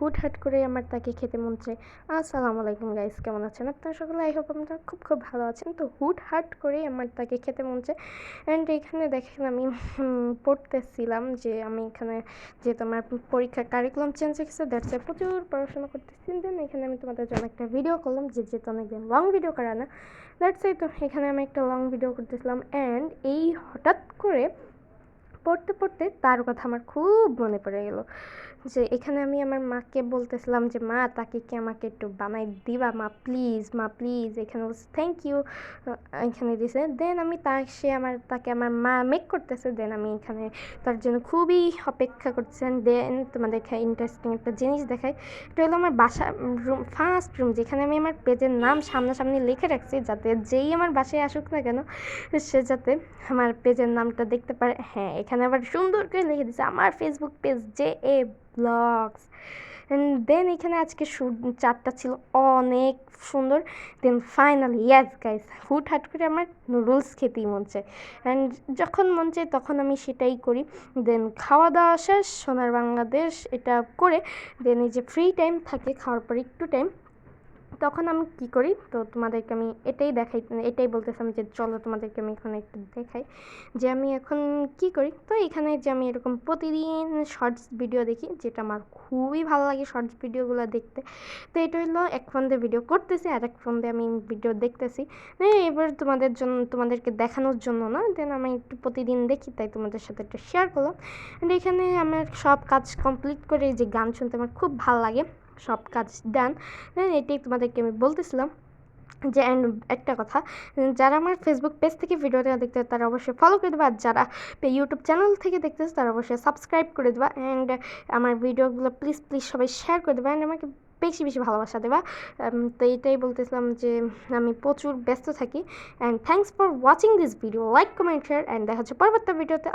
হুটহাট করে আমার তাকে খেতে মন চায়। আসসালামু আলাইকুম গাইস, কেমন আছেন আপনারা সকলে? আই হোপ আপনারা খুব ভালো আছেন। তো হুটহাট করে আমার তাকে খেতে মন চায়। অ্যান্ড এখানে দেখেন আমি পড়তেছিলাম যে আমি এখানে যেহেতু আমার পরীক্ষার কারিকুলাম চেঞ্জ হয়ে গেছে, দ্যাটস প্রচুর পড়াশোনা করতেছি। দেন এখানে আমি তোমাদের জন্য একটা ভিডিও করলাম, যেহেতু অনেকদিন লং ভিডিও করা না, দ্যাটস তো এখানে আমি একটা লং ভিডিও করতেছিলাম। অ্যান্ড এই হঠাৎ করে পড়তে তার কথা আমার খুব মনে পড়ে গেল যে এখানে আমি আমার মাকে বলতেছিলাম যে মা, তাকে কি আমাকে একটু বানাই দিবা মা প্লিজ। এখানে বলছে থ্যাংক ইউ, এখানে দিছে। দেন আমি তাকে আমার মা মেক করতেছে। দেন আমি এখানে তার জন্য খুবই অপেক্ষা করতেছেন। দেন তোমাদের ইন্টারেস্টিং একটা জিনিস দেখাই। এটা হলো আমার বাসা ফার্স্ট রুম, যেখানে আমি আমার পেজের নাম সামনাসামনি লিখে রাখছি, যাতে যেই আমার বাসায় আসুক না কেন সে যাতে আমার পেজের নামটা দেখতে পারে। হ্যাঁ, এখানে আবার সুন্দর করে লিখে দিচ্ছে আমার ফেসবুক পেজ JA ব্লগস। দেন এখানে আজকে চারটা ছিল অনেক সুন্দর। দেন ফাইনালি ইয়াস গাইস, হুটহাট করে আমার নুডলস খেতেই মন চায়। অ্যান্ড যখন মন চায় তখন আমি সেটাই করি। দেন খাওয়া দাওয়া শেষ, সোনার বাংলাদেশ এটা করে দেন এই যে ফ্রি টাইম থাকে খাওয়ার পর একটু টাইম, তখন আমি কী করি তো তোমাদেরকে আমি এটাই বলতেছিলাম যে চলো তোমাদেরকে আমি এখন একটু দেখাই যে আমি এখন কী করি। তো এখানে যে আমি এরকম প্রতিদিন শর্টস ভিডিও দেখি, যেটা আমার খুবই ভালো লাগে শর্টস ভিডিওগুলো দেখতে। তো এটা হলো এক ফোন দিয়ে ভিডিও করতেছি আর এক ফোন দিয়ে আমি ভিডিও দেখতেছি। এবার তোমাদেরকে দেখানোর জন্য না, দেন আমি একটু প্রতিদিন দেখি, তাই তোমাদের সাথে একটু শেয়ার করলাম। এখানে আমার সব কাজ কমপ্লিট করে যে গান শুনতে আমার খুব ভালো লাগে, সব কাজ ডান। এটাই তোমাদেরকে আমি বলতেছিলাম যে অ্যান্ড একটা কথা, যারা আমার ফেসবুক পেজ থেকে ভিডিওটা দেখতে তারা অবশ্যই ফলো করে দেবা, আর যারা ইউটিউব চ্যানেল থেকে দেখতেছে তারা অবশ্যই সাবস্ক্রাইব করে দেবা। অ্যান্ড আমার ভিডিওগুলো প্লিজ সবাই শেয়ার করে দেবা, অ্যান্ড আমাকে বেশি ভালোবাসা দেবা। তো এটাই বলতেছিলাম যে আমি প্রচুর ব্যস্ত থাকি। And thanks for watching this video, like comment share, and দেখা হচ্ছে পরবর্তী ভিডিওতে।